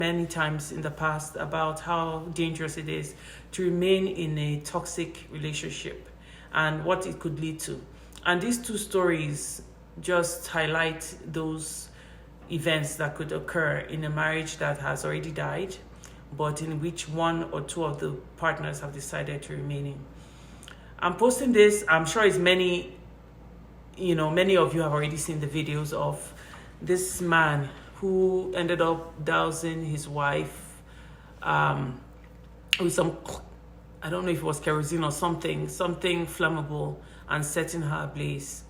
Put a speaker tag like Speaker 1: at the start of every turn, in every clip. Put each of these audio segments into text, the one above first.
Speaker 1: many times in the past about how dangerous it is to remain in a toxic relationship and what it could lead to. And these two stories just highlight those events that could occur in a marriage that has already died, but in which one or two of the partners have decided to remain in. I'm posting this, I'm sure it's many of you have already seen the videos of this man who ended up dousing his wife with some, I don't know if it was kerosene or something flammable, and setting her ablaze.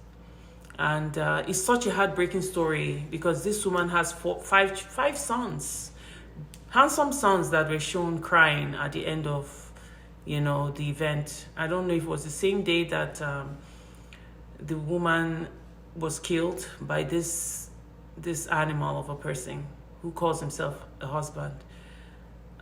Speaker 1: And it's such a heartbreaking story because this woman has five sons, handsome sons that were shown crying at the end of, the event. I don't know if it was the same day that the woman was killed by this animal of a person who calls himself a husband.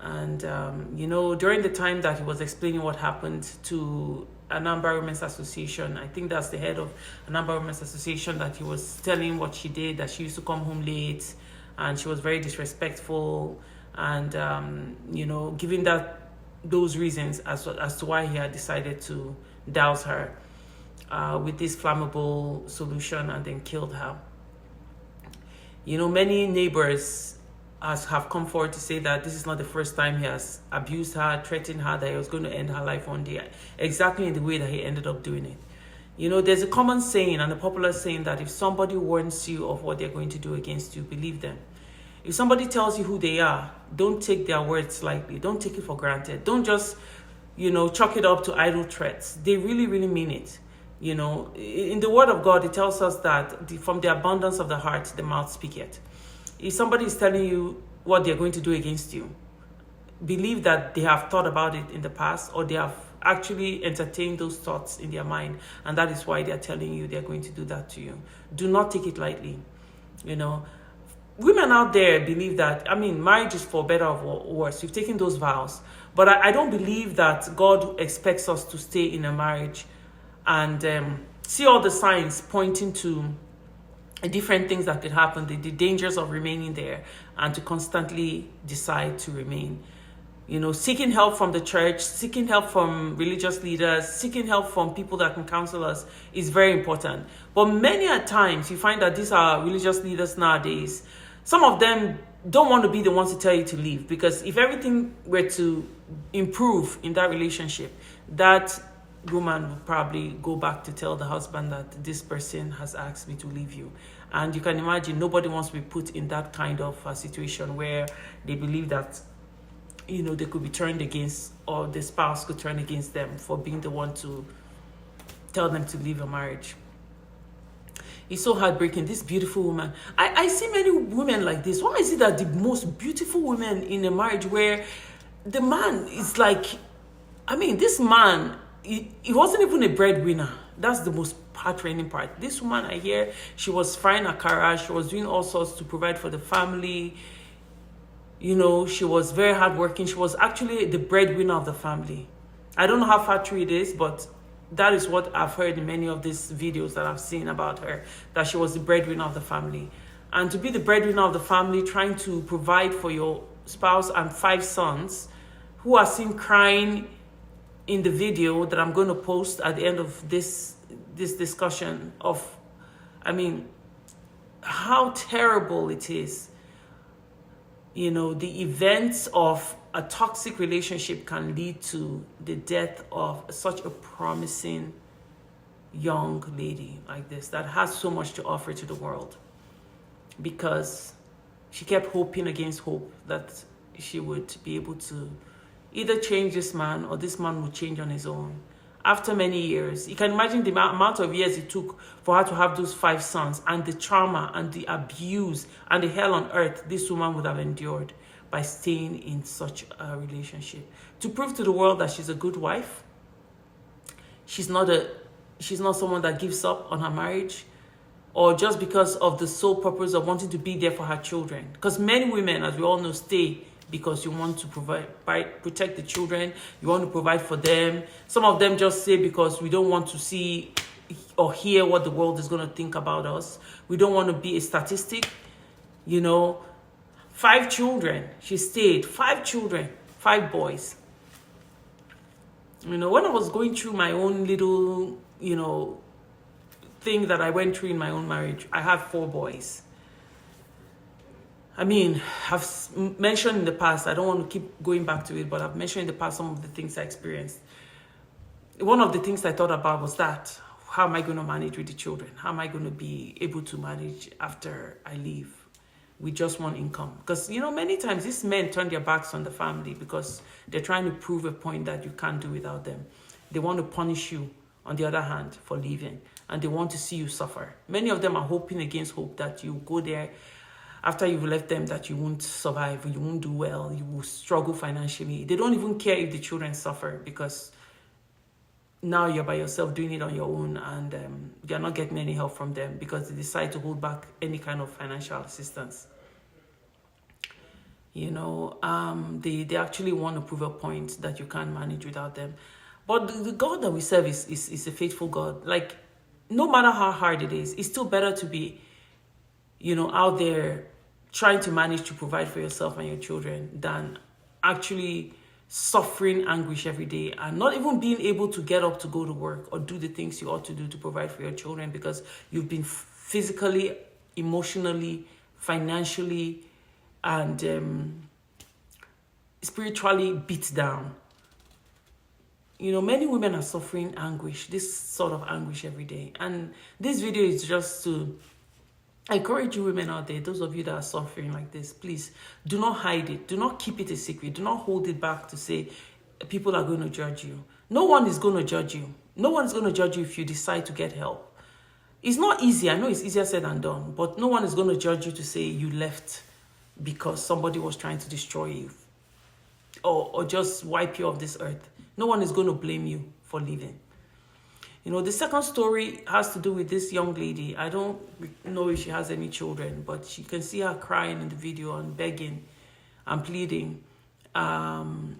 Speaker 1: And, during the time that he was explaining what happened to Anambra Women's Association, I think that's the head of Anambra Women's Association, that he was telling what she did, that she used to come home late and she was very disrespectful, and, giving those reasons as to why he had decided to douse her with this flammable solution and then killed her. Many neighbors have come forward to say that this is not the first time he has abused her, threatened her, that he was going to end her life one day, exactly in the way that he ended up doing it. There's a common saying and a popular saying that if somebody warns you of what they're going to do against you, believe them. If somebody tells you who they are, don't take their words lightly. Don't take it for granted. Don't just, chalk it up to idle threats. They really, really mean it. In the word of God, it tells us that from the abundance of the heart, the mouth speaketh. If somebody is telling you what they're going to do against you, believe that they have thought about it in the past, or they have actually entertained those thoughts in their mind, and that is why they're telling you they're going to do that to you. Do not take it lightly. Women out there believe that, marriage is for better or worse. You've taken those vows. But I don't believe that God expects us to stay in a marriage and see all the signs pointing to different things that could happen, the dangers of remaining there, and to constantly decide to remain. Seeking help from the church, seeking help from religious leaders, seeking help from people that can counsel us is very important. But many a times you find that these are religious leaders nowadays. Some of them don't want to be the ones to tell you to leave, because if everything were to improve in that relationship, that woman would probably go back to tell the husband that this person has asked me to leave you. And you can imagine nobody wants to be put in that kind of situation where they believe that, they could be turned against, or the spouse could turn against them for being the one to tell them to leave a marriage. It's so heartbreaking. This beautiful woman. I see many women like this. Why is it that the most beautiful women in a marriage where the man is like, this man, he wasn't even a breadwinner. That's the most heart-rending part. This woman, I hear, she was frying akara. She was doing all sorts to provide for the family. She was very hardworking. She was actually the breadwinner of the family. I don't know how far true it is, but that is what I've heard in many of these videos that I've seen about her, that she was the breadwinner of the family. And to be the breadwinner of the family, trying to provide for your spouse and 5 sons who are seen crying in the video that I'm going to post at the end of this discussion of, how terrible it is. The events of a toxic relationship can lead to the death of such a promising young lady like this that has so much to offer to the world, because she kept hoping against hope that she would be able to either change this man or this man would change on his own. After many years, you can imagine the amount of years it took for her to have those 5 sons, and the trauma and the abuse and the hell on earth this woman would have endured by staying in such a relationship. To prove to the world that she's a good wife, she's not someone that gives up on her marriage, or just because of the sole purpose of wanting to be there for her children. Because many women, as we all know, stay because you want to protect the children, you want to provide for them. Some of them just say because we don't want to see or hear what the world is going to think about us. We don't want to be a statistic, 5 children. She stayed. 5 children. 5 boys. When I was going through my own little, thing that I went through in my own marriage, I had 4 boys. I've mentioned in the past, I don't want to keep going back to it, but I've mentioned in the past some of the things I experienced. One of the things I thought about was that, how am I going to manage with the children? How am I going to be able to manage after I leave with just one income? Because, many times these men turn their backs on the family because they're trying to prove a point that you can't do without them. They want to punish you, on the other hand, for leaving. And they want to see you suffer. Many of them are hoping against hope that you go there after you've left them, that you won't survive, you won't do well, you will struggle financially. They don't even care if the children suffer, because now you're by yourself doing it on your own, and you're not getting any help from them because they decide to hold back any kind of financial assistance. They actually want to prove a point that you can't manage without them. But the God that we serve is a faithful God. Like, no matter how hard it is, it's still better to be, out there trying to manage to provide for yourself and your children than actually suffering anguish every day and not even being able to get up to go to work or do the things you ought to do to provide for your children because you've been physically, emotionally, financially, and spiritually beat down. Many women are suffering anguish, this sort of anguish every day. And this video is just to encourage you women out there, those of you that are suffering like this, please do not hide it. Do not keep it a secret. Do not hold it back to say people are going to judge you. No one is going to judge you. No one is going to judge you if you decide to get help. It's not easy. I know it's easier said than done, but no one is going to judge you to say you left because somebody was trying to destroy you or just wipe you off this earth. No one is going to blame you for leaving. The second story has to do with this young lady. I don't know if she has any children, but you can see her crying in the video and begging and pleading. Actually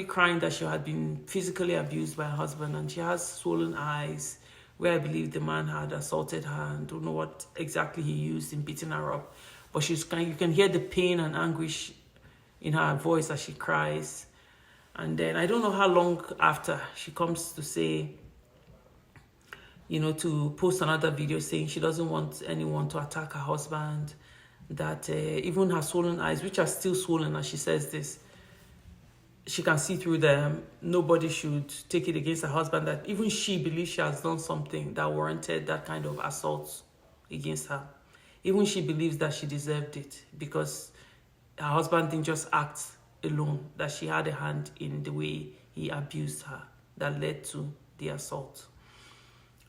Speaker 1: crying that she had been physically abused by her husband, and she has swollen eyes where I believe the man had assaulted her, and don't know what exactly he used in beating her up. But you can hear the pain and anguish in her voice as she cries. And then I don't know how long after she comes to say, to post another video saying she doesn't want anyone to attack her husband, that even her swollen eyes, which are still swollen as she says this, she can see through them. Nobody should take it against her husband, that even she believes she has done something that warranted that kind of assault against her. Even she believes that she deserved it because her husband didn't just act alone, that she had a hand in the way he abused her that led to the assault.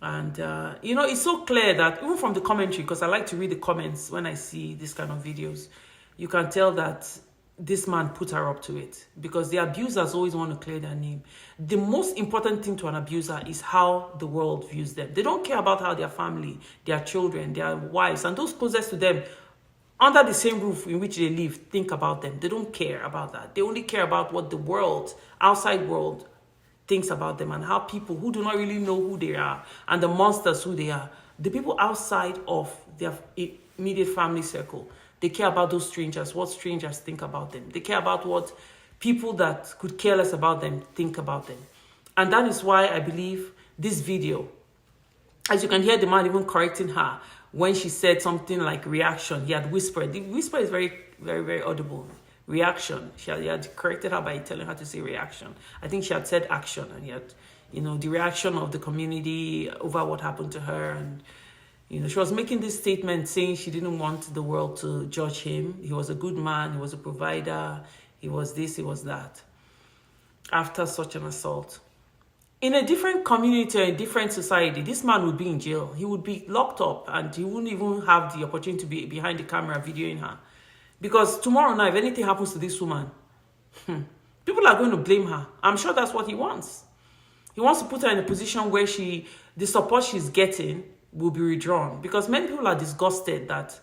Speaker 1: And it's so clear that even from the commentary, because I like to read the comments when I see this kind of videos, you can tell that this man put her up to it, because the abusers always want to clear their name. The most important thing to an abuser is how the world views them. They don't care about how their family, their children, their wives, and those closest to them under the same roof in which they live think about them. They don't care about that. They only care about what the world, outside world, thinks about them, and how people who do not really know who they are and the monsters who they are, the people outside of their immediate family circle, they care about those strangers, what strangers think about them. They care about what people that could care less about them think about them. And that is why I believe this video, as you can hear the man even correcting her, when she said something like reaction, he had whispered. The whisper is very, very, very audible. Reaction. He had corrected her by telling her to say reaction. I think she had said action, and he had, the reaction of the community over what happened to her. And, she was making this statement saying she didn't want the world to judge him. He was a good man. He was a provider. He was this, he was that. After such an assault. In a different community, a different society, this man would be in jail. He would be locked up, and he wouldn't even have the opportunity to be behind the camera videoing her. Because tomorrow night, if anything happens to this woman, people are going to blame her. I'm sure that's what he wants. He wants to put her in a position where the support she's getting will be withdrawn. Because many people are disgusted that,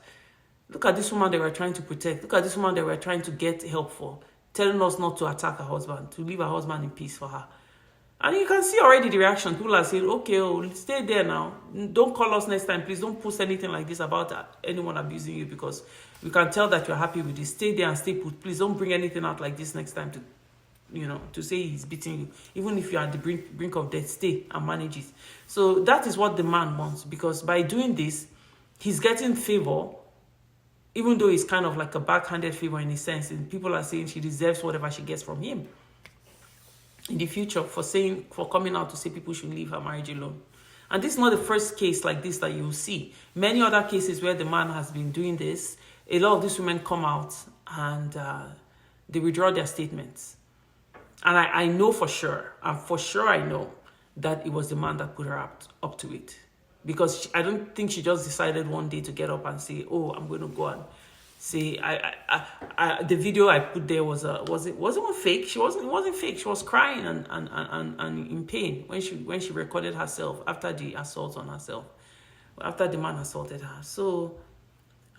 Speaker 1: look at this woman they were trying to protect. Look at this woman they were trying to get help for, telling us not to attack her husband, to leave her husband in peace for her. And you can see already the reaction. People are saying, okay, oh, stay there now. Don't call us next time. Please don't post anything like this about anyone abusing you, because we can tell that you're happy with this. Stay there and stay put. Please don't bring anything out like this next time to say he's beating you. Even if you're at the brink of death, stay and manage it. So that is what the man wants, because by doing this, he's getting favor, even though it's kind of like a backhanded favor in a sense. And people are saying she deserves whatever she gets from him in the future for coming out to say people should leave her marriage alone. And this is not the first case like this that you will see. Many other cases where the man has been doing this, a lot of these women come out and they withdraw their statements. And I know for sure, and for sure I know that it was the man that put her up to it. Because I don't think she just decided one day to get up and say, oh, I'm going to go and say, the video I put there wasn't fake. It wasn't fake. She was crying and in pain when she recorded herself after the assault on herself, after the man assaulted her. So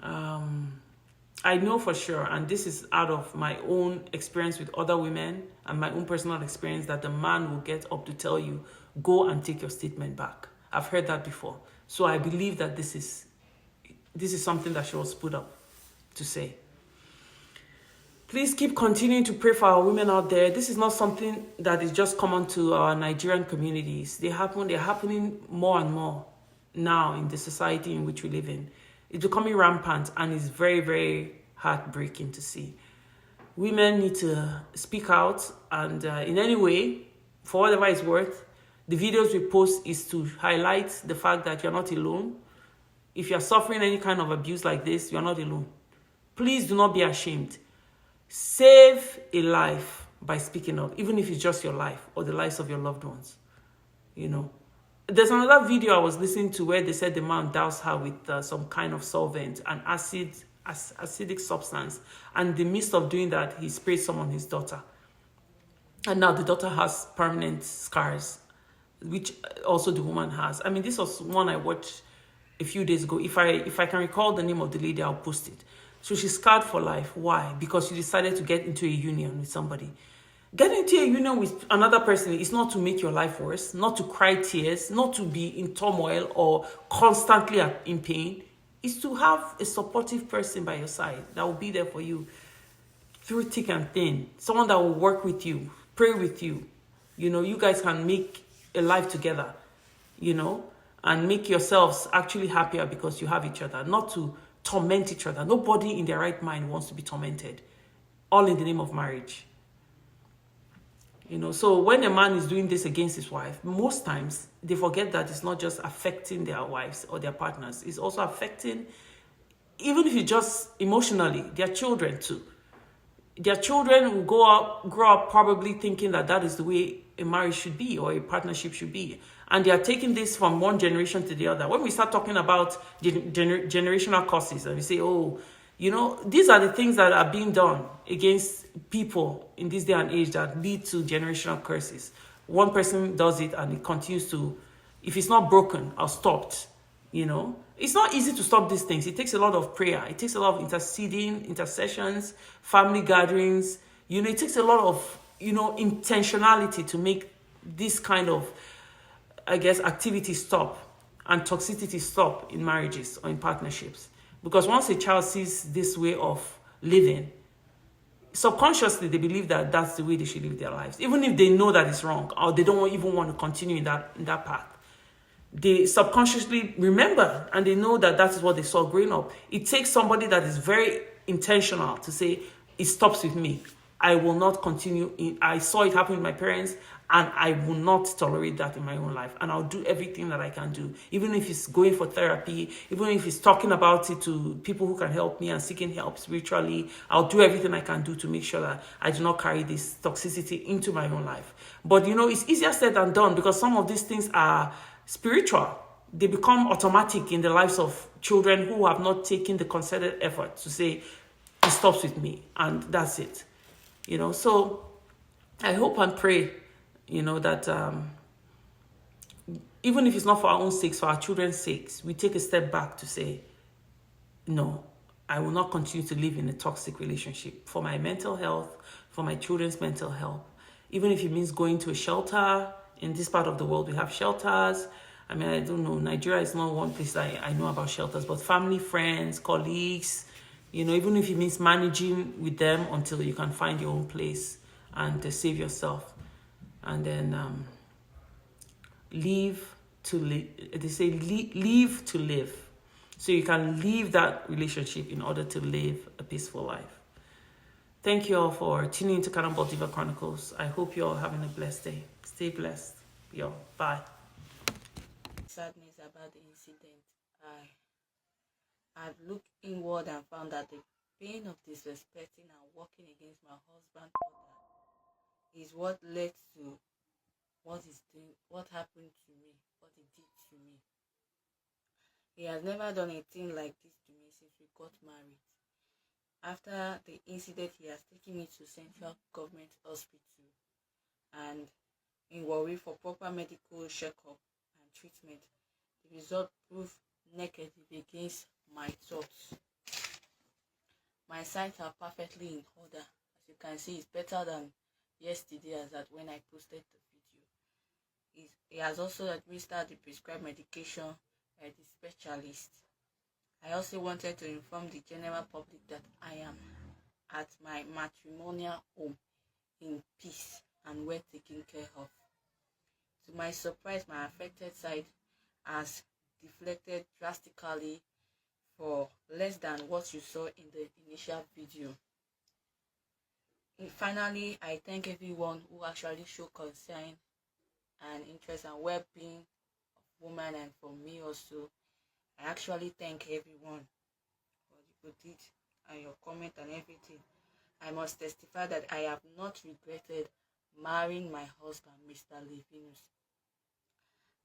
Speaker 1: I know for sure, and this is out of my own experience with other women and my own personal experience, that the man will get up to tell you, go and take your statement back. I've heard that before. So I believe that this is something that she was put up to say. Please keep continuing to pray for our women out there. This is not something that is just common to our Nigerian communities. They're happening more and more now in the society in which we live in. It's becoming rampant, and it's very, very heartbreaking to see. Women need to speak out, and in any way, for whatever it's worth, the videos we post is to highlight the fact that you're not alone. If you're suffering any kind of abuse like this, you're not alone. Please do not be ashamed. Save a life by speaking up, even if it's just your life or the lives of your loved ones. There's another video I was listening to where they said the man doused her with some kind of solvent, an acidic substance. And in the midst of doing that, he sprayed some on his daughter. And now the daughter has permanent scars, which also the woman has. I mean, this was one I watched a few days ago. If I can recall the name of the lady, I'll post it. So she's scarred for life. Why? Because she decided to get into a union with somebody. Getting into a union with another person is not to make your life worse, not to cry tears, not to be in turmoil or constantly in pain. It's to have a supportive person by your side that will be there for you through thick and thin. Someone that will work with you, pray with you. You guys can make a life together, and make yourselves actually happier because you have each other, not to torment each other. Nobody in their right mind wants to be tormented, all in the name of marriage. So when a man is doing this against his wife, most times they forget that it's not just affecting their wives or their partners. It's also affecting, even if it's just emotionally, their children too. Their children will grow up probably thinking that is the way a marriage should be or a partnership should be. And they are taking this from one generation to the other. When we start talking about generational causes, and we say, these are the things that are being done against people in this day and age that lead to generational curses. One person does it and it continues to, if it's not broken or stopped, It's not easy to stop these things. It takes a lot of prayer. It takes a lot of intercessions, family gatherings. It takes a lot of, intentionality to make this kind of, activity stop and toxicity stop in marriages or in partnerships. Because once a child sees this way of living, subconsciously they believe that that's the way they should live their lives, even if they know that it's wrong or they don't even want to continue in that path. They subconsciously remember and they know that is what they saw growing up. It takes somebody that is very intentional to say, it stops with me. I will not continue. I saw it happen with my parents and I will not tolerate that in my own life. And I'll do everything that I can do, even if it's going for therapy, even if it's talking about it to people who can help me and seeking help spiritually. I'll do everything I can do to make sure that I do not carry this toxicity into my own life. But, it's easier said than done because some of these things are spiritual. They become automatic in the lives of children who have not taken the concerted effort to say, it stops with me and that's it. So I hope and pray, that even if it's not for our own sakes, for our children's sakes, we take a step back to say, no, I will not continue to live in a toxic relationship for my mental health, for my children's mental health, even if it means going to a shelter in this part of the world, we have shelters. I mean, I don't know, Nigeria is not one place I know about shelters, but family, friends, colleagues, even if it means managing with them until you can find your own place and save yourself. And then leave to live. They say leave to live. So you can leave that relationship in order to live a peaceful life. Thank you all for tuning into Cannonball Diva Chronicles. I hope you're all having a blessed day. Stay blessed. Yo, bye.
Speaker 2: Sadness about the incident. I've looked inward and found that the pain of disrespecting and working against my husband is what led to what happened to me, what he did to me. He has never done a thing like this to me since we got married. After the incident, he has taken me to Central Government Hospital and in Warri for proper medical checkup and treatment. The result proved negative against my thoughts. My sights are perfectly in order. As you can see, it's better than yesterday as that when I posted the video. He has also administered the prescribed medication by the specialist. I also wanted to inform the general public that I am at my matrimonial home in peace and well taken care of. To my surprise, my affected side has deflected drastically for less than what you saw in the initial video. And finally, I thank everyone who actually showed concern and interest and well-being of women and for me also. I actually thank everyone for the good deed and your comment and everything. I must testify that I have not regretted marrying my husband, Mr. Levinus.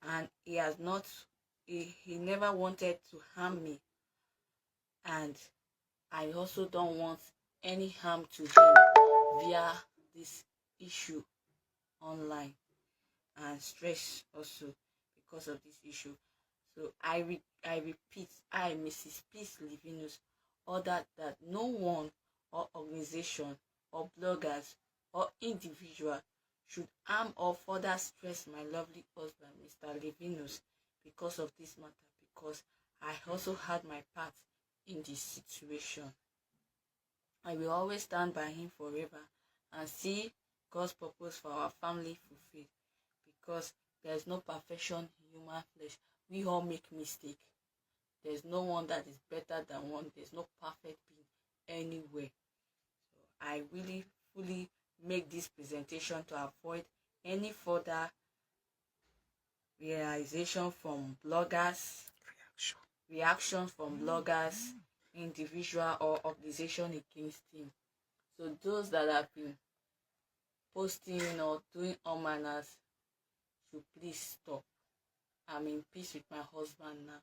Speaker 2: And he never wanted to harm me. And I also don't want any harm to him via this issue online and stress also because of this issue. So I repeat, I, Mrs. Peace Levinus, order that no one or organization or bloggers or individual should harm or further stress my lovely husband, Mr. Levinus, because of this matter, because I also had my part in this situation. I will always stand by him forever and see God's purpose for our family fulfilled, because there is no perfection in human flesh. We all make mistakes. There's no one that is better than one. There's no perfect being anywhere. So I really fully make this presentation to avoid any further realization from bloggers, reaction from bloggers, individual or organization against him. So those that have been posting or doing all manners should please stop. I'm in peace with my husband now.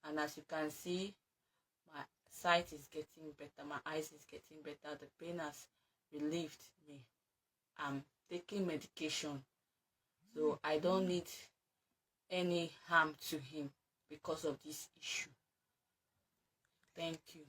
Speaker 2: And as you can see, my sight is getting better, my eyes is getting better, the pain has relieved me. I'm taking medication, so I don't need any harm to him because of this issue. Thank you.